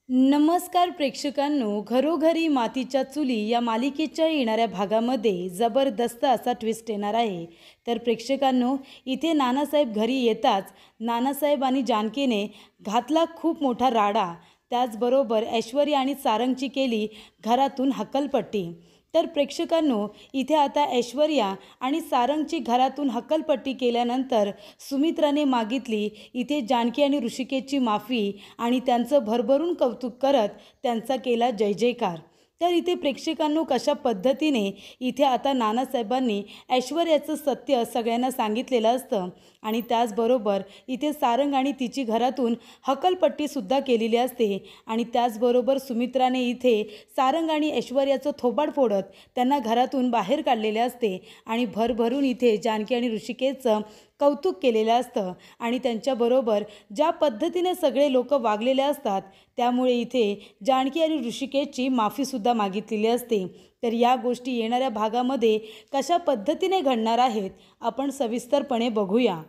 नमस्कार प्रेक्षकांनो, घरोघरी मातीच्या चुली या मालिकेच्या येणाऱ्या भागामध्ये जबरदस्त असा ट्विस्ट येणार आहे। तर प्रेक्षकांनो, इथे नानासाहेब घरी येताच नानासाहेब आणि जानकीने घातला खूप मोठा राडा। त्याचबरोबर ऐश्वर्या आणि सारंगची केली घरातून हकलपट्टी। तर प्रेक्षकांनो, इथे आता ऐश्वर्या आणि सारंगची घरातून हकलपट्टी केल्यानंतर सुमित्राने मागितली इथे जानकी आणि ऋषिकेशची माफी आणि त्यांचं भरभरून कौतुक करत त्यांचा केला जय जयकार। तर इथे प्रेक्षकांनो, कशा पद्धतीने इथे आता नानासाहेबांनी ऐश्वर्याचं सत्य सगळ्यांना सांगितलेलं असतं आणि त्याचबरोबर इथे सारंग आणि तिची घरातून हकलपट्टीसुद्धा केलेली असते आणि त्याचबरोबर सुमित्राने इथे सारंग आणि ऐश्वर्याचं थोबाड फोडत त्यांना घरातून बाहेर काढलेले असते आणि भरभरून इथे जानकी आणि ऋषिकेशचं कौतुक केलेलं असतं आणि त्यांच्याबरोबर ज्या पद्धतीने सगळे लोक वागलेले असतात त्यामुळे इथे जानकी आणि ऋषिकेशची माफीसुद्धा मागितलेली असते। तर या गोष्टी येणाऱ्या भागामध्ये कशा पद्धतीने घडणार आहेत आपण सविस्तरपणे बघूया।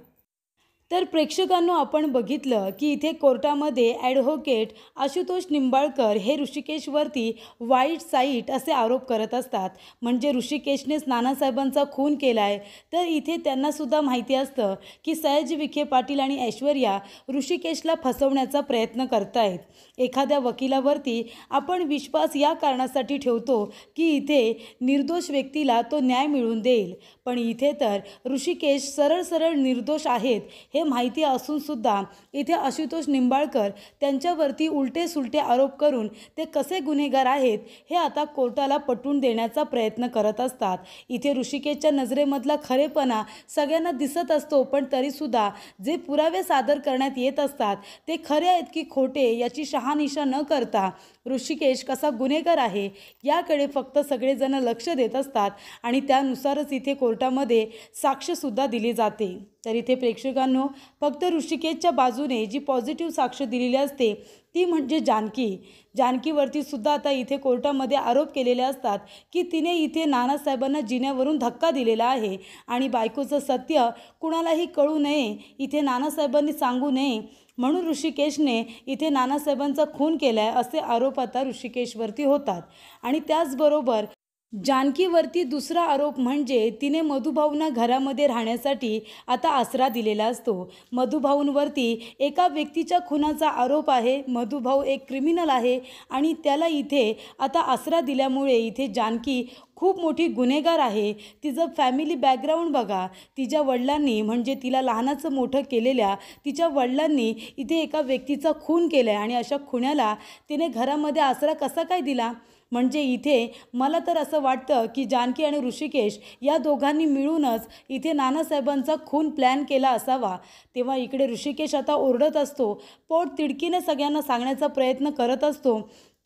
तर प्रेक्षकांनो, आपण बघितलं की इथे कोर्टामध्ये ॲडव्होकेट आशुतोष निंबाळकर हे ऋषिकेशवरती वाईट साईट असे आरोप करत असतात। म्हणजे ऋषिकेशनेच नानासाहेबांचा खून केला आहे। तर इथे त्यांनासुद्धा माहिती असतं की सयाजी विखे पाटील आणि ऐश्वर्या ऋषिकेशला फसवण्याचा प्रयत्न करतायत। एखाद्या वकिलावरती आपण विश्वास या कारणासाठी ठेवतो की इथे निर्दोष व्यक्तीला तो न्याय मिळवून देईल, पण इथे तर ऋषिकेश सरळ सरळ निर्दोष आहेत हे माहिती असूनसुद्धा इथे आशुतोष निंबाळकर त्यांच्यावरती उलटे सुलटे आरोप करून ते कसे गुन्हेगार आहेत हे आता कोर्टाला पटवून देण्याचा प्रयत्न करत असतात। इथे ऋषिकेशच्या नजरेमधला खरेपणा सगळ्यांना दिसत असतो, पण तरीसुद्धा जे पुरावे सादर करण्यात येत असतात ते खरे आहेत की खोटे याची शहानिशा न करता ऋषिकेश कसा गुन्हेगार आहे याकडे फक्त सगळेजण लक्ष देत असतात आणि त्यानुसारच इथे कोर्टामध्ये साक्षसुद्धा दिली जाते। तर इथे प्रेक्षकांनो, फक्त ऋषिकेशच्या बाजूने जी पॉझिटिव्ह साक्ष दिलेली असते ती म्हणजे जानकीवरती सुद्धा आता इथे कोर्टामध्ये आरोप केलेले असतात की तिने इथे नानासाहेबांना जिन्यावरून धक्का दिलेला आहे आणि बायकोचं सत्य कुणालाही कळू नये, इथे नानासाहेबांनी सांगू नये म्हणून ऋषिकेशने इथे नानासाहेबांचा खून केला आहे असे आरोप आता ऋषिकेशवरती होतात। आणि त्याचबरोबर जानकीवरती दुसरा आरोप म्हणजे तिने मधुभाऊंना घरामध्ये राहण्यासाठी आता आसरा दिलेला असतो। मधुभाऊंवरती एका व्यक्तीच्या खुनाचा आरोप आहे। मधुभाऊ एक क्रिमिनल आहे आणि त्याला इथे आता आसरा दिल्यामुळे इथे जानकी खूप मोठी गुन्हेगार आहे। तिचं फॅमिली बॅकग्राऊंड बघा, तिच्या वडिलांनी म्हणजे तिला लहानाचं मोठं केलेल्या तिच्या वडिलांनी इथे एका व्यक्तीचा खून केला आहे आणि अशा खुन्याला तिने घरामध्ये आसरा कसा काय दिला? म्हणजे इथे मला तर असं वाटतं की जानकी आणि ऋषिकेश या दोघांनी मिळूनच इथे नानासाहेबांचा खून प्लॅन केला असावा। तेव्हा इकडे ऋषिकेश आता ओरडत असतो, पोट तिडकीने सगळ्यांना सांगण्याचा प्रयत्न करत असतो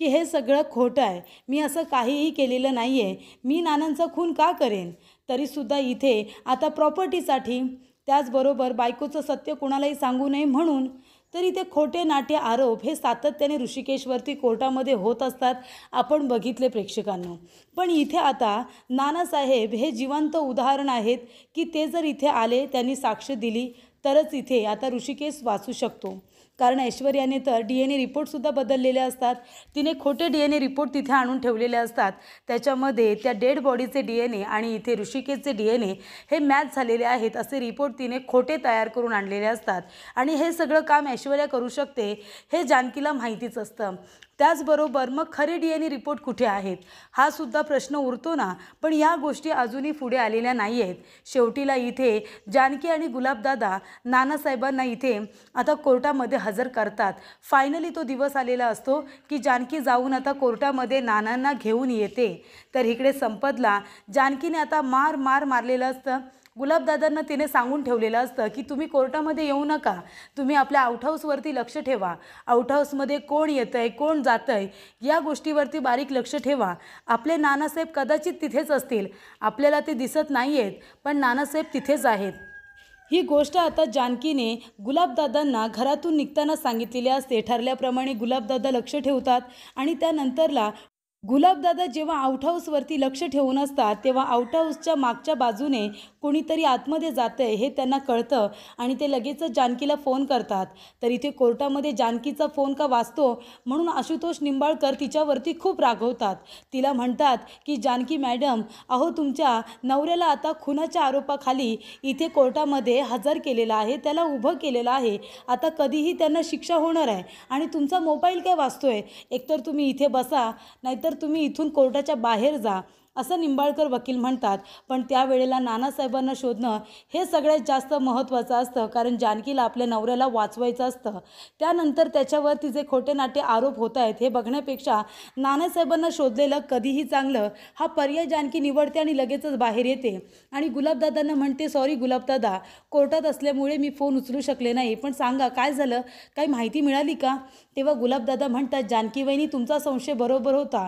की हे सगळं खोटं आहे, मी असं काहीही केलेलं नाही आहे, मी नानांचा खून का करेन? तरीसुद्धा इथे आता प्रॉपर्टीसाठी, त्याचबरोबर बायकोचं सत्य कुणालाही सांगू नये म्हणून, तर इथे खोटे नाटे आरोप हे सातत्याने ऋषिकेशवरती कोर्टामध्ये होत असतात, आपण बघितले प्रेक्षकांनो। पण इथे आता नानासाहेब हे जिवंत उदाहरण आहेत की ते जर इथे आले, त्यांनी साक्ष दिली तरच इथे आता ऋषिकेश वाचू शकतो। कारण ऐश्वर्याने तर DNA रिपोर्टसुद्धा बदललेले असतात, तिने खोटे DNA रिपोर्ट तिथे आणून ठेवलेले असतात, त्याच्यामध्ये त्या डेड बॉडीचे DNA आणि इथे ऋषिकेशचे DNA हे मॅच झालेले आहेत असे रिपोर्ट तिने खोटे तयार करून आणलेले असतात आणि हे सगळं काम ऐश्वर्या करू शकते हे जानकीला माहितीच असतं। त्याचबरोबर मग खरे DNA रिपोर्ट कुठे आहेत हा सुद्धा प्रश्न उरतो ना, पण या गोष्टी अजूनही पुढे आलेल्या नाही आहेत। शेवटीला इथे जानकी आणि गुलाबदादा नानासाहेबांना इथे आता कोर्टामध्ये हजर करतात। फायनली तो दिवस आलेला असतो की जानकी जाऊन आता कोर्टामध्ये नानांना घेऊन येते। तर इकडे संपतला जानकीने आता मारलेलं असतं। गुलाबदादांना तिने सांगून ठेवलेलं असतं की तुम्ही कोर्टामध्ये येऊ नका, तुम्ही आपल्या आउटहाऊसवरती लक्ष ठेवा, आउटहाऊसमध्ये कोण येतंय कोण जातंय या गोष्टीवरती बारीक लक्ष ठेवा। आपले नानासाहेब कदाचित तिथेच असतील, आपल्याला ते दिसत नाही आहेत, पण नानासाहेब तिथेच आहेत। ही गोष्ट आता जानकीने गुलाबदादांना घरातून निघताना सांगितलेली असते। ठरल्याप्रमाणे गुलाबदादा लक्ष ठेवतात आणि त्यानंतरला गुलाबदादा जेव्हा आउट हाऊसवरती लक्ष ठेवून असतात तेव्हा आउट हाऊसच्या मागच्या बाजूने कोणीतरी आतमध्ये जातंय हे त्यांना कळतं आणि ते लगेचच जानकीला फोन करतात. तर इथे कोर्टामध्ये जानकीचा फोन का वाजतो म्हणून आशुतोष निंबाळकर तिच्यावरती खूप रागवतात. तिला म्हणतात की जानकी मॅडम, अहो तुमच्या नवऱ्याला आता खुनाच्या आरोपाखाली इथे कोर्टामध्ये हजर केलेलं आहे, त्याला उभं केलेलं आहे. आता कधीही त्यांना शिक्षा होणार आहे आणि तुमचा मोबाईल काय वाजतोय? एकतर तुम्ही इथे बसा, नाहीतर तुम्ही इथून कोर्टाच्या बाहेर जा, असं निंबाळकर वकील म्हणतात. पण त्यावेळेला नानासाहेबांना शोधणं हे सगळ्यात जास्त महत्त्वाचं असतं, कारण जानकीला आपल्या नवऱ्याला वाचवायचं असतं. त्यानंतर त्याच्यावरती जे खोटे नाटे आरोप होत आहेत हे बघण्यापेक्षा नानासाहेबांना शोधलेलं कधीही चांगलं, हा पर्याय जानकी निवडते आणि लगेचच बाहेर येते आणि गुलाबदादांना म्हणते, सॉरी गुलाबदादा, कोर्टात असल्यामुळे मी फोन उचलू शकले नाही, पण सांगा काय झालं, काही माहिती मिळाली का? तेव्हा गुलाबदादा म्हणतात, जानकी वहिनी, तुमचा संशय बरोबर होता.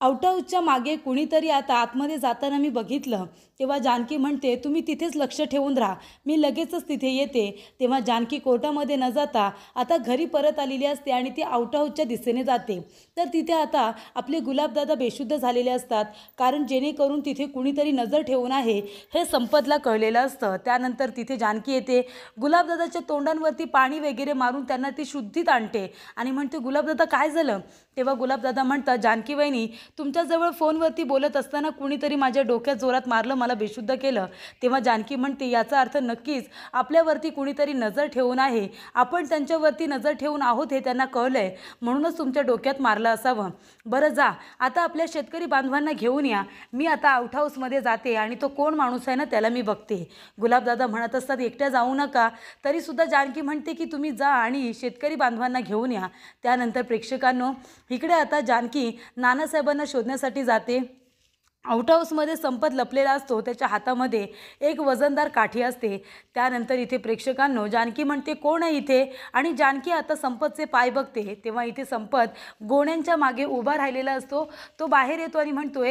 आउट हाऊसच्या मागे कुणीतरी आता आतमध्ये जाताना मी बघितलं. तेव्हा जानकी म्हणते, तुम्ही तिथेच लक्ष ठेवून राहा, मी लगेचच तिथे येते. तेव्हा जानकी कोर्टामध्ये न जाता आता घरी परत आलेली असते आणि ती आउट हाऊसच्या दिशेने जाते. तर तिथे आता आपले गुलाबदादा बेशुद्ध झालेले असतात, कारण जेणेकरून तिथे कुणीतरी नजर ठेवून आहे हे संपतला कळलेलं असतं. त्यानंतर तिथे जानकी येते, गुलाबदादाच्या तोंडांवरती पाणी वगैरे मारून त्यांना ती शुद्धीत आणते आणि म्हणते, गुलाबदादा काय झालं? तेव्हा गुलाबदादा म्हणतात, जानकी वहिनी, तुमच्याजवळ फोनवरती बोलत असताना कुणीतरी माझ्या डोक्यात जोरात मारलं, मला बेशुद्ध केलं. तेव्हा जानकी म्हणते, याचा अर्थ नक्कीच आपल्यावरती कुणीतरी नजर ठेवून आहे, आपण त्यांच्यावरती नजर ठेवून आहोत हे त्यांना कळलंय, म्हणूनच तुमच्या डोक्यात मारलं असावं. बरं जा, आता आपल्या शेतकरी बांधवांना घेऊन या, मी आता आउट हाऊसमध्ये जाते आणि तो कोण माणूस आहे ना त्याला मी बघते. गुलाबदादा म्हणत असतात, एकट्या जाऊ नका. तरीसुद्धा जानकी म्हणते की तुम्ही जा आणि शेतकरी बांधवांना घेऊन या. त्यानंतर प्रेक्षकांनो, इकडे आता जानकी नानासाहेबांना शोधण्यासाठी जाते. आउट हाऊसमध्ये संपत लपलेला असतो, त्याच्या हातामध्ये एक वजनदार काठी असते. त्यानंतर इथे प्रेक्षकांनो, जानकी म्हणते, कोण आहे इथे? आणि जानकी आता संपतचे पाय बघते. तेव्हा इथे संपत गोण्यांच्या मागे उभा राहिलेला असतो. तो बाहेर येतो आणि म्हणतो,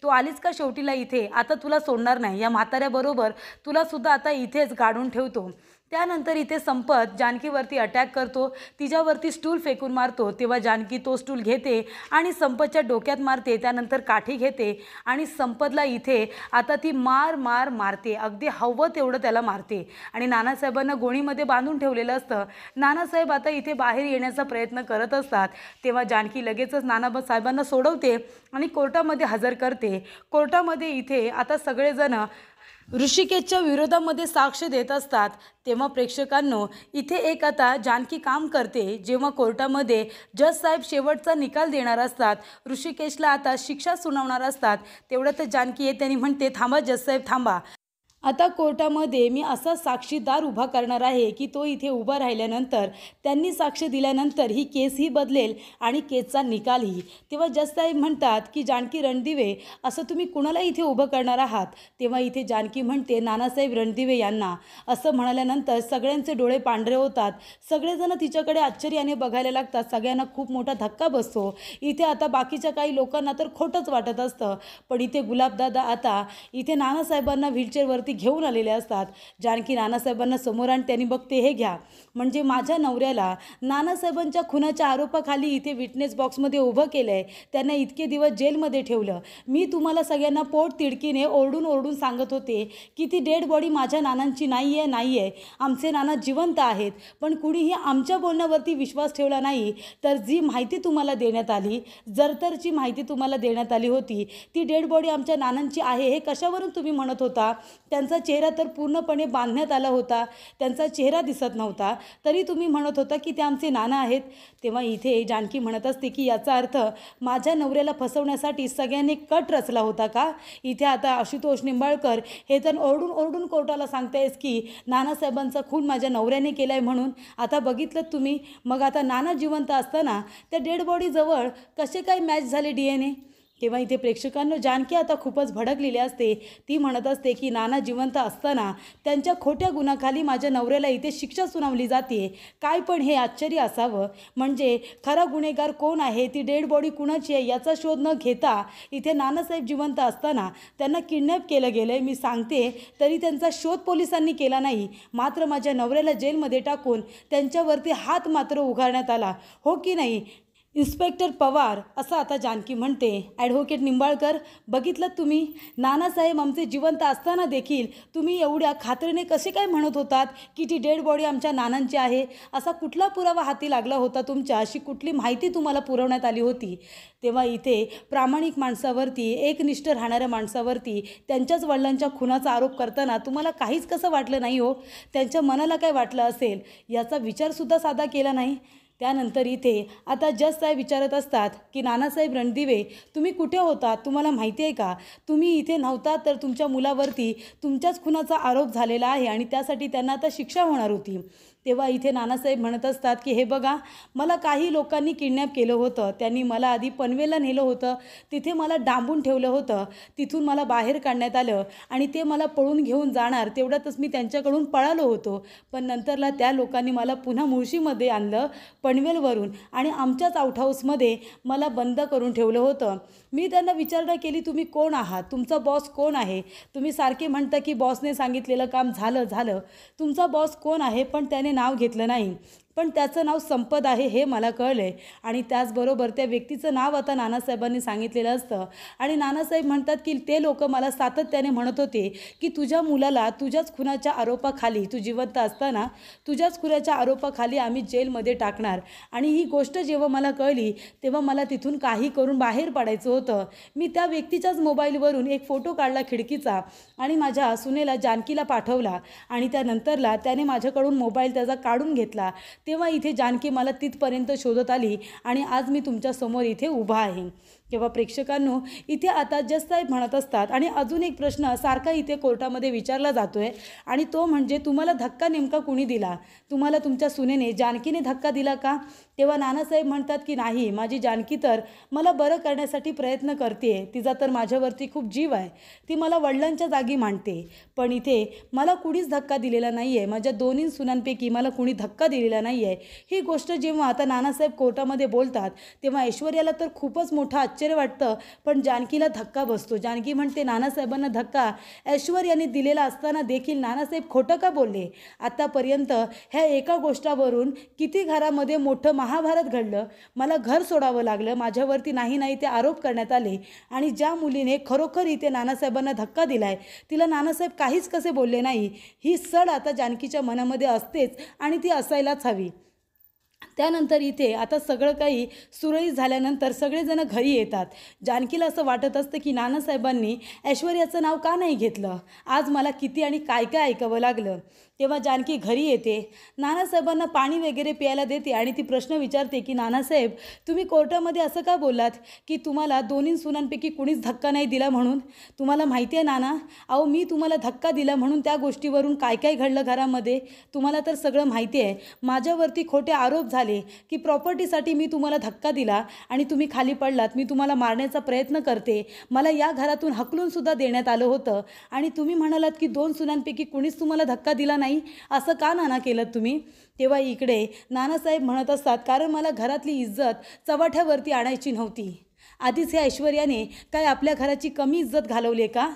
तू आलीच का शेवटीला इथे? आता तुला सोडणार नाही, या म्हाताऱ्याबरोबर तुलासुद्धा आता इथेच गाडून ठेवतो. त्यानंतर इथे संपत जानकीवरती अटॅक करतो, तिच्यावरती स्टूल फेकून मारतो. तेव्हा जानकी तो स्टूल घेते आणि संपतच्या डोक्यात मारते. त्यानंतर काठी घेते आणि संपतला इथे आता ती मारते, अगदी हवं तेवढं त्याला मारते आणि नानासाहेबांना गोणीमध्ये बांधून ठेवलेलं असतं. नानासाहेब आता इथे बाहेर येण्याचा प्रयत्न करत असतात. तेव्हा जानकी लगेचच नानासाहेबांना सोडवते आणि कोर्टामध्ये हजर करते. कोर्टामध्ये इथे आता सगळेजण ऋषिकेशच्या विरोधामध्ये साक्ष देत असतात. तेव्हा प्रेक्षकांनो, इथे एक आता जानकी काम करते. जेव्हा कोर्टामध्ये जज साहेब शेवटचा निकाल देणार असतात, ऋषिकेशला आता शिक्षा सुनावणार असतात, तेवढ्यातच जानकी येते आणि म्हणते, थांबा जज साहेब थांबा, आता कोर्टामध्ये मी असा साक्षीदार उभा करणार आहे की तो इथे उभा राहिल्यानंतर, त्यांनी साक्ष दिल्यानंतर ही केसही बदलेल आणि केसचा निकालही. तेव्हा जज साहेब म्हणतात की जानकी रणदिवे, असं तुम्ही कुणाला इथे उभं करणार आहात? तेव्हा इथे जानकी म्हणते, नानासाहेब रणदिवे यांना. असं म्हणाल्यानंतर सगळ्यांचे डोळे पांढरे होतात. सगळेजण तिच्याकडे आश्चर्याने बघायला लागतात. सगळ्यांना खूप मोठा धक्का बसतो. इथे आता बाकीच्या काही लोकांना तर खोटंच वाटत असतं, पण इथे गुलाबदादा आता इथे नानासाहेबांना व्हीलचेअरवरती घेऊन आलेले असतात. जानकी नानासाहेबांना समोर आणि त्यांनी बघते, हे घ्या, म्हणजे माझ्या नवऱ्याला नानासाहेबांच्या खुनाच्या आरोपाखाली इथे विटनेस बॉक्समध्ये उभं केलं आहे, त्यांना इतके दिवस जेलमध्ये ठेवलं. मी तुम्हाला सगळ्यांना पोट तिडकीने ओरडून सांगत होते की ती डेड बॉडी माझ्या नानांची नाही आहे, आमचे नाना जिवंत आहेत, पण कुणीही आमच्या बोलण्यावरती विश्वास ठेवला नाही. तर जी माहिती तुम्हाला देण्यात आली, जरतरची माहिती तुम्हाला देण्यात आली होती, ती डेड बॉडी आमच्या नानांची आहे, हे कशावरून तुम्ही म्हणत होता? त्यांचा चेहरा तर पूर्णपणे बांधण्यात आला होता, त्यांचा चेहरा दिसत नव्हता, तरी तुम्ही म्हणत होता की ते आमचे नाना आहेत. तेव्हा इथे जानकी म्हणत असते की याचा अर्थ माझ्या नवऱ्याला फसवण्यासाठी सगळ्यांनी कट रचला होता का? इथे आता आशुतोष निंबाळकर हे तर ओरडून कोर्टाला सांगतायस की नानासाहेबांचा खून माझ्या नवऱ्याने केला आहे म्हणून. आता बघितलं तुम्ही, मग आता नाना जिवंत असताना त्या डेड बॉडीजवळ कसे काय मॅच झाले DNA? तेव्हा इथे प्रेक्षकांना जानकी आता खूपच भडकलेली असते. ती म्हणत असते की नाना जिवंत असताना त्यांच्या खोट्या गुन्ह्याखाली माझ्या नवऱ्याला इथे शिक्षा सुनावली जाते. काय पण हे आश्चर्य असावं. म्हणजे खरा गुन्हेगार कोण आहे, ती डेड बॉडी कुणाची आहे याचा शोध न घेता इथे नानासाहेब जिवंत असताना त्यांना किडनॅप केलं गेलं आहे. मी सांगते तरी त्यांचा शोध पोलिसांनी केला नाही, मात्र माझ्या नवऱ्याला जेलमध्ये टाकून त्यांच्यावरती हात मात्र उगारण्यात आला, हो की नाही? इन्स्पेक्टर पवार असं आता जानकी म्हणते. ॲडव्होकेट निंबाळकर, बघितलं तुम्ही, नानासाहेब आमचे जिवंत असताना देखील तुम्ही एवढ्या खात्रीने कसे काय म्हणत होतात की ती डेड बॉडी आमच्या नानांची आहे? असा कुठला पुरावा हाती लागला होता तुमच्या? अशी कुठली माहिती तुम्हाला पुरवण्यात आली होती? तेव्हा इथे प्रामाणिक माणसावरती, एकनिष्ठ राहणाऱ्या माणसावरती त्यांच्याच वडिलांच्या खुनाचा आरोप करताना तुम्हाला काहीच कसं वाटलं नाही हो? त्यांच्या मनाला काय वाटलं असेल याचा विचारसुद्धा साधा केला नाही. त्यानंतर इथे आता जज साहेब विचारत असतात की नानासाहेब रणदिवे, तुम्ही कुठे होता? तुम्हाला माहिती आहे का? तुम्ही इथे नव्हता तर तुमच्या मुलावरती तुमच्याच खुनाचा आरोप झालेला आहे आणि त्यासाठी त्यांना आता शिक्षा होणार होती. तेव्हा इथे नानासाहेब म्हणत असतात की हे बघा, मला काही लोकांनी किडनॅप केलं होतं. त्यांनी मला आधी पनवेलला नेलं होतं, तिथे मला डांबून ठेवलं होतं, तिथून मला बाहेर काढण्यात आलं आणि ते मला पळून घेऊन जाणार तेवढ्यातच मी त्यांच्याकडून पळालो होतो. पण नंतरला त्या लोकांनी मला पुन्हा मुळशीमध्ये आणलं पनवेलवरून आणि आमच्याच आउटहाऊसमध्ये मला बंद करून ठेवलं होतं. मी त्यांना विचारणा केली, तुम्ही कोण आहात? तुमचा बॉस कोण आहे? तुम्ही सारखे म्हणता की बॉसने सांगितलेलं काम झालं. तुमचा बॉस कोण आहे? पण त्याने नाव घेतलं नाही. पण त्याचं नाव संपत आहे हे मला कळलं आहे आणि त्याचबरोबर त्या व्यक्तीचं नाव आता नानासाहेबांनी सांगितलेलं असतं आणि नानासाहेब म्हणतात की ते लोक मला सातत्याने म्हणत होते की तुझ्या मुलाला तुझ्याच खुनाच्या आरोपाखाली, तू जिवंत असताना तुझ्याच खुनाच्या आरोपाखाली आम्ही जेलमध्ये टाकणार. आणि ही गोष्ट जेव्हा मला कळली तेव्हा मला तिथून काही करून बाहेर पडायचं होतं. मी त्या व्यक्तीच्याच मोबाईलवरून एक फोटो काढला खिडकीचा आणि माझ्या सुनेला जानकीला पाठवला आणि त्यानंतरला त्याने माझ्याकडून मोबाईल त्याचा काढून घेतला. तेव्हा इथे जानकी मला तिथपर्यंत शोधत आली आणि आज मी तुमच्यासमोर इथे उभा आहे. तेव्हा प्रेक्षकांनो, इथे आता जज साहेब म्हणत असतात आणि अजून एक प्रश्न सारखा इथे कोर्टामध्ये विचारला जातो आहे आणि तो म्हणजे तुम्हाला धक्का नेमका कुणी दिला? तुम्हाला तुमच्या सुनेने, जानकीने धक्का दिला का? तेव्हा नानासाहेब म्हणतात की नाही, माझी जानकी तर मला बरं करण्यासाठी प्रयत्न करते, तिचा तर माझ्यावरती खूप जीव आहे, ती मला वडिलांच्या जागी मांडते. पण इथे मला कुणीच धक्का दिलेला नाही आहे, माझ्या दोन्ही सुनांपैकी मला कुणी धक्का दिलेला नाही आहे. ही गोष्ट जेव्हा आता नानासाहेब कोर्टामध्ये बोलतात तेव्हा ऐश्वर्याला तर खूपच मोठं आश्चर्य वाटतं, पण जानकीला धक्का बसतो. जानकी म्हणते, नानासाहेबांना धक्का ऐश्वर्याने दिलेला असताना देखील नानासाहेब खोटं का बोलले? आतापर्यंत ह्या एका गोष्टावरून किती घरामध्ये मोठं महाभारत घडलं, मला घर सोडावं लागलं, माझ्यावरती नाही ते आरोप करण्यात आले आणि ज्या मुलीने खरोखर इथे नानासाहेबांना धक्का दिलाय तिला नानासाहेब काहीच कसे बोलले नाही. ही सड आता जानकीच्या मनामध्ये असतेच आणि ती असायलाच हवी. त्यानंतर इथे आता सगळं काही सुरळीत झाल्यानंतर सगळेजण घरी येतात. जानकीला असं वाटत असतं की नानासाहेबांनी ऐश्वर्याचं नाव का नाही घेतलं? आज मला किती आणि काय काय ऐकावं लागलं. तेव्हा जानकी घरी येते, नानासाहेबांना पाणी वगैरे प्यायला देते आणि ती प्रश्न विचारते की नानासाहेब, तुम्ही कोर्टामध्ये असं का बोललात की तुम्हाला दोन्ही सुनांपैकी कुणीच धक्का नाही दिला म्हणून? तुम्हाला माहिती आहे नाना, अहो मी तुम्हाला धक्का दिला म्हणून त्या गोष्टीवरून काय काय घडलं घरामध्ये तुम्हाला तर सगळं माहिती आहे. माझ्यावरती खोटे आरोप झाले की प्रॉपर्टीसाठी मी तुम्हाला धक्का दिला आणि तुम्ही खाली पडलात, मी तुम्हाला मारण्याचा प्रयत्न करते, मला या घरातून हकलूनसुद्धा देण्यात आलं होतं आणि तुम्ही म्हणालात की दोन सुनांपैकी कुणीच तुम्हाला धक्का दिला नाही. असं का नाना केलं तुम्ही? तेव्हा इकडे नानासाहेब म्हणत असतात, कारण मला घरातली इज्जत चव्हाट्यावरती आणायची नव्हती. आधीच ह्या ऐश्वर्याने काय आपल्या घराची कमी इज्जत घालवली का?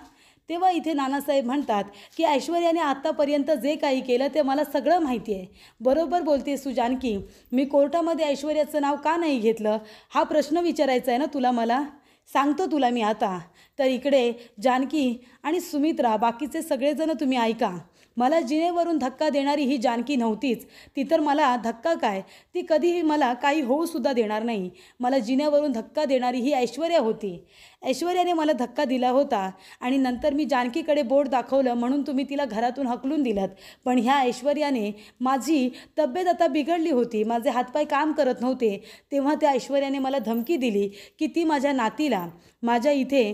तेव्हा इथे नानासाहेब म्हणतात की ऐश्वर्याने आत्तापर्यंत जे काही केलं ते मला सगळं माहिती आहे. बरोबर बोलतेस तू जानकी, मी कोर्टामध्ये ऐश्वर्याचं नाव का नाही घेतलं हा प्रश्न विचारायचा आहे ना तुला? मला सांगतो तुला मी आता. तर इकडे जानकी आणि सुमित्रा, बाकीचे सगळेजण तुम्ही ऐका. मला जिनेवरून धक्का देणारी ही जानकी नव्हतीच. ती तर मला धक्का काय, ती कधीही मला काही होऊसुद्धा देणार नाही. मला जिन्यावरून धक्का देणारी ही ऐश्वर्या होती. ऐश्वर्याने मला धक्का दिला होता आणि नंतर मी जानकीकडे बोट दाखवलं म्हणून तुम्ही तिला घरातून हकलून दिलात. पण ह्या ऐश्वर्याने, माझी तब्येत आता बिघडली होती, माझे हातपाय काम करत नव्हते, तेव्हा त्या ऐश्वर्याने मला धमकी दिली की ती माझ्या नातीला, माझ्या इथे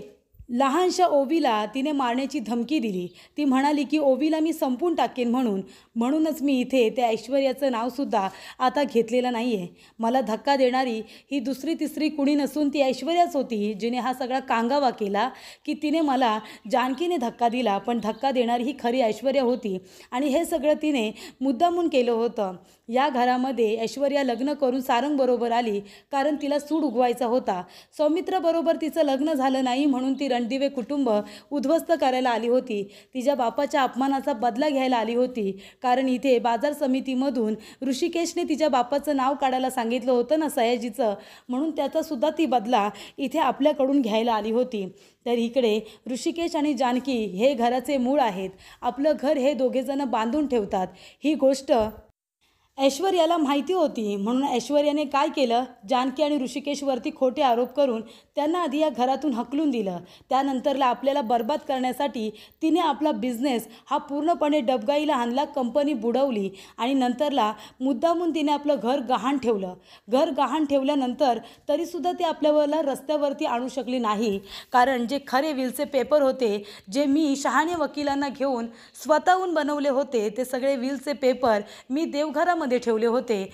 लहानशा ओवीला तिने मारण्याची धमकी दिली. ती म्हणाली की ओवीला मी संपून टाकेन म्हणूनच मी इथे त्या ऐश्वर्याचं नावसुद्धा आता घेतलेलं नाही आहे. मला धक्का देणारी ही दुसरी तिसरी कुणी नसून ती ऐश्वर्याच होती, जिने हा सगळा कांगावा केला की तिने मला, जानकीने धक्का दिला, पण धक्का देणारी ही खरी ऐश्वर्या होती आणि हे सगळं तिने मुद्दामून केलं होतं. या घरामध्ये ऐश्वर्या लग्न करून सारंगबरोबर आली, कारण तिला सूड उगवायचा होता. सौमित्राबरोबर तिचं लग्न झालं नाही म्हणून ती रणदिवे कुटुंब उद्ध्वस्त करायला आली होती. तिच्या बापाच्या अपमानाचा बदला घ्यायला आली होती, कारण इथे बाजार समितीमधून ऋषिकेशने तिच्या बापाचं नाव काढायला सांगितलं होतं ना सयाजीचं, म्हणून त्याचासुद्धा ती बदला इथे आपल्याकडून घ्यायला आली होती. तर इकडे ऋषिकेश आणि जानकी हे घराचे मूळ आहेत. आपलं घर हे दोघेजणं बांधून ठेवतात. ही गोष्ट ऐश्वर्याला माहिती होती, म्हणून ऐश्वर्याने काय केलं, जानकी आणि ऋषिकेशवरती खोटे आरोप करून त्यांना आधी या घरातून हकलून दिलं. त्यानंतरला आपल्याला बर्बाद करण्यासाठी तिने आपला बिझनेस हा पूर्णपणे डबघाईला आणला, कंपनी बुडवली आणि नंतरला मुद्दामून तिने आपलं घर गहाण ठेवलं. घर गहाण ठेवल्यानंतर तरीसुद्धा ते आपल्याला रस्त्यावरती आणू शकली नाही, कारण जे खरे विलचे पेपर होते, जे मी शहाणे वकिलांना घेऊन स्वतःहून बनवले होते, ते सगळे विलचे पेपर मी देवघरामध्ये ठेवले होते.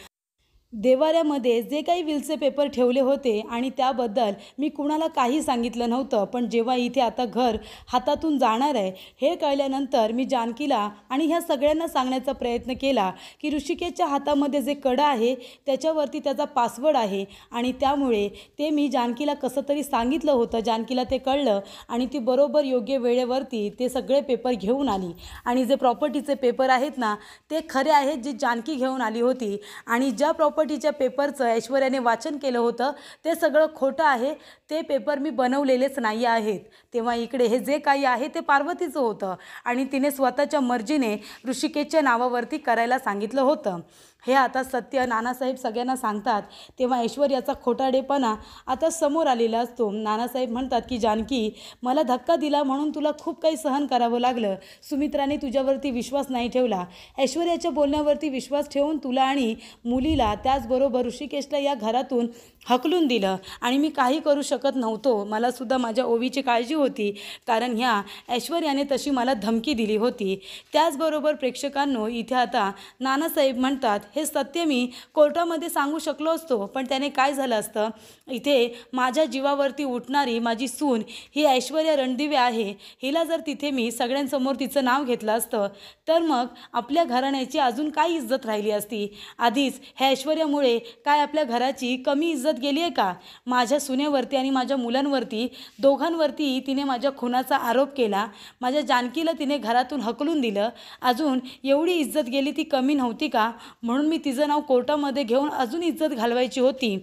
देवाऱ्यामध्ये जे काही विलचे पेपर ठेवले होते आणि त्याबद्दल मी कुणाला काही सांगितलं नव्हतं. पण जेव्हा इथे आता घर हातातून जाणार आहे हे कळल्यानंतर मी जानकीला आणि ह्या सगळ्यांना सांगण्याचा प्रयत्न केला की ऋषिकेशच्या हातामध्ये जे कडं आहे त्याच्यावरती त्याचा पासवर्ड आहे आणि त्यामुळे ते मी जानकीला कसं तरी सांगितलं होतं. जानकीला ते कळलं आणि ती बरोबर योग्य वेळेवरती ते सगळे पेपर घेऊन आली आणि जे प्रॉपर्टीचे पेपर आहेत ना ते खरे आहेत, जे जानकी घेऊन आली होती. आणि ज्या प्रॉपर्टीच्या पेपरचं ऐश्वर्याने वाचन केलं होतं ते सगळं खोटं आहे. ते पेपर मी बनवलेलेच नाही आहेत. तेव्हा इकडे हे जे काही आहे ते पार्वतीचं होतं आणि तिने स्वतःच्या मर्जीने ऋषिकेशच्या नावावरती करायला सांगितलं होतं. हे आता सत्य नानासाहेब सगळ्यांना सांगतात, तेव्हा ऐश्वर्याचा खोटाडेपणा आता समोर आलेला असतो. नानासाहेब म्हणतात की जानकी, मला धक्का दिला म्हणून तुला खूप काही सहन करावं लागलं. सुमित्राने तुझ्यावरती विश्वास नाही ठेवला. ऐश्वर्याच्या बोलण्यावरती विश्वास ठेवून तुला आणि मुलीला त्याचबरोबर ऋषिकेशला या घरातून हकलून दिलं आणि मी काही करू शकत नव्हतो. मलासुद्धा माझ्या ओवीची काळजी होती, कारण ह्या ऐश्वर्याने तशी मला धमकी दिली होती. त्याचबरोबर प्रेक्षकांनो, इथे आता नानासाहेब म्हणतात हे सत्य मी कोर्टामध्ये सांगू शकलो असतो, पण त्याने काय झालं असतं, इथे माझ्या जीवावरती उठणारी माझी सून ही ऐश्वर्या रणदिवे आहे. हिला जर तिथे मी सगळ्यांसमोर तिचं नाव घेतलं असतं तर मग आपल्या घराण्याची अजून काय इज्जत राहिली असती. आधीच ह्या ऐश्वर्यामुळे काय आपल्या घराची कमी इज्जत गेली आहे का? माझ्या सुनेवरती आणि माझ्या मुलांवरती दोघांवरती तिने माझ्या खुनाचा आरोप केला. माझ्या जानकीला तिने घरातून हकलून दिलं. अजून एवढी इज्जत गेली ती कमी नव्हती का? म्हणून मी तिचं नाव कोर्टामध्ये घेऊन अजून इज्जत घालवायची होती.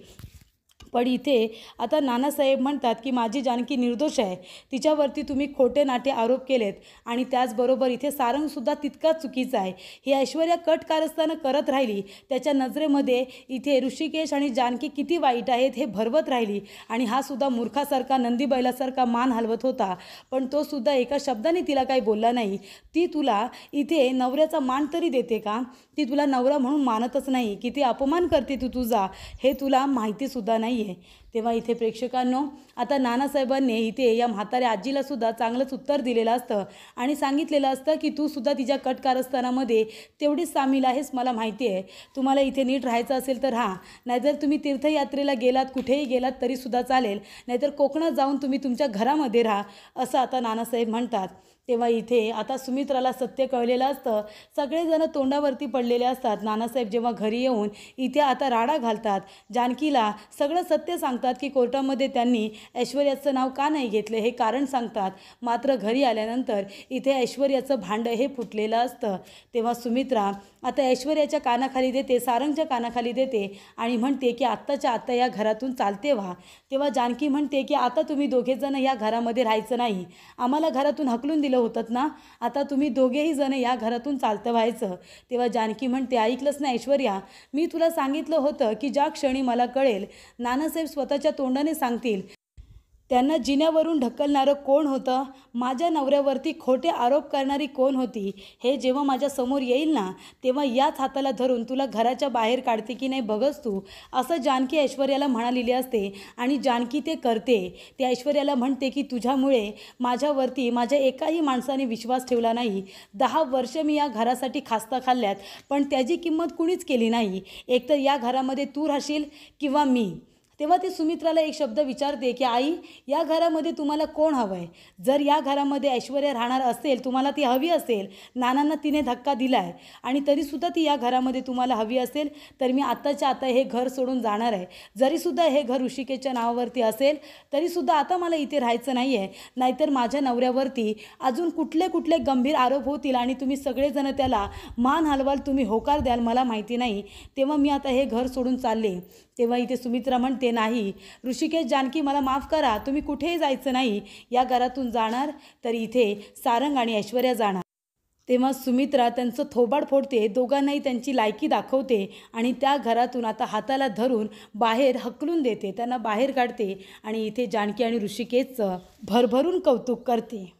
पण इथे आता नानासाहेब म्हणतात की माझी जानकी निर्दोष आहे. तिच्यावरती तुम्ही खोटे नाटे आरोप केलेत आणि त्याचबरोबर इथे सारंगसुद्धा तितकाच चुकीचा आहे. ही ऐश्वर्या कट कारस्थानं करत राहिली. त्याच्या नजरेमध्ये इथे ऋषिकेश आणि जानकी किती वाईट आहेत हे भरवत राहिली आणि हा सुद्धा मूर्खासारखा नंदीबैलासारखा मान हलवत होता. पण तो सुद्धा एका शब्दाने तिला काही बोलला नाही. ती तुला इथे नवऱ्याचा मान तरी देते का? ती तुला नवरा म्हणून मानतच नाही. किती अपमान करते तू तुझा हे तुला माहितीसुद्धा नाही आहे. तेव्हा इथे प्रेक्षकांनो, आता नानासाहेबांनी इथे या म्हाताऱ्या आजीला सुद्धा चांगलंच उत्तर दिलेलं असतं आणि सांगितलेलं असतं की तू सुद्धा तिच्या कट कारस्थानामध्ये तेवढीच सामील आहेस. मला माहिती आहे. तुम्हाला इथे नीट राहायचं असेल तर राहा, नाहीतर तुम्ही तीर्थयात्रेला गेलात, कुठेही गेलात तरीसुद्धा चालेल, नाहीतर कोकणात जाऊन तुम्ही तुमच्या घरामध्ये राहा, असं आता नानासाहेब म्हणतात. तेव्हा इथे आता सुमित्राला सत्य कळलेलं असतं. सगळेजण तोंडावरती पडलेले असतात. नानासाहेब जेव्हा घरी येऊन इथे आता राडा घालतात, जानकीला सगळं सत्य सांगतात की कोर्टामध्ये त्यांनी ऐश्वर्याचं नाव का नाही घेतलं हे कारण सांगतात. मात्र घरी आल्यानंतर इथे ऐश्वर्याचं भांडं हे फुटलेलं असतं. तेव्हा सुमित्रा आता ऐश्वर्याच्या कानाखाली देते, सारंगच्या कानाखाली देते आणि म्हणते की आत्ताच्या आत्ता या घरातून चालते व्हा. तेव्हा जानकी म्हणते की आता तुम्ही दोघेजण या घरामध्ये राहायचं नाही. आम्हाला घरातून हकलून दिलं होतं ना, आता तुम्ही दोघेही जण या घरातून चालतं व्हायचं. तेव्हा जानकी म्हणते, ऐकलंच ना ऐश्वर्या, मी तुला सांगितलं होतं की ज्या क्षणी मला कळेल, नानासाहेब स्वतःच्या तोंडाने सांगतील, त्यांना जिन्यावरून ढकलणारं कोण होतं, माझ्या नवऱ्यावरती खोटे आरोप करणारी कोण होती, हे जेव्हा माझ्या समोर येईल ना, तेव्हा याच हाताला धरून तुला घराच्या बाहेर काढते की नाही बघच तू, असं जानकी ऐश्वर्याला म्हणालेली असते. आणि जानकी ते करते. ती ऐश्वर्याला म्हणते की तुझ्यामुळे माझ्यावरती माझ्या एकाही माणसाने विश्वास ठेवला नाही. 10 वर्ष मी या घरासाठी खास्ता खाल्ल्यात, पण त्याची किंमत कुणीच केली नाही. एकतर या घरामध्ये तू राहशील किंवा मी. तेव्हा ती सुमित्राला एक शब्द विचारते की आई, या घरामध्ये तुम्हाला कोण हवं आहे? जर या घरामध्ये ऐश्वर्या राहणार असेल, तुम्हाला ती हवी असेल, नानांना तिने धक्का दिला आहे आणि तरीसुद्धा ती या घरामध्ये तुम्हाला हवी असेल, तर मी आत्ताच्या आता हे घर सोडून जाणार आहे. जरीसुद्धा हे घर ऋषिकेशच्या नावावरती असेल तरीसुद्धा आता मला इथे राहायचं नाही आहे. नाहीतर माझ्या नवऱ्यावरती अजून कुठले कुठले गंभीर आरोप होतील आणि तुम्ही सगळेजण त्याला मान हलवाल, तुम्ही होकार द्याल, मला माहिती नाही. तेव्हा मी आता हे घर सोडून चालले. तेव्हा इथे सुमित्रा म्हणते, नाही ऋषिकेश, जानकी, मला माफ करा, तुम्ही कुठेही जायचं नाही. या घरातून जाणार तर इथे सारंग आणि ऐश्वर्या जाणार. तेव्हा सुमित्रा त्यांचं थोबाड फोडते, दोघांनाही त्यांची लायकी दाखवते आणि त्या घरातून आता हाताला धरून बाहेर हकलून देते, त्यांना बाहेर काढते आणि इथे जानकी आणि ऋषिकेशचं भरभरून कौतुक करते.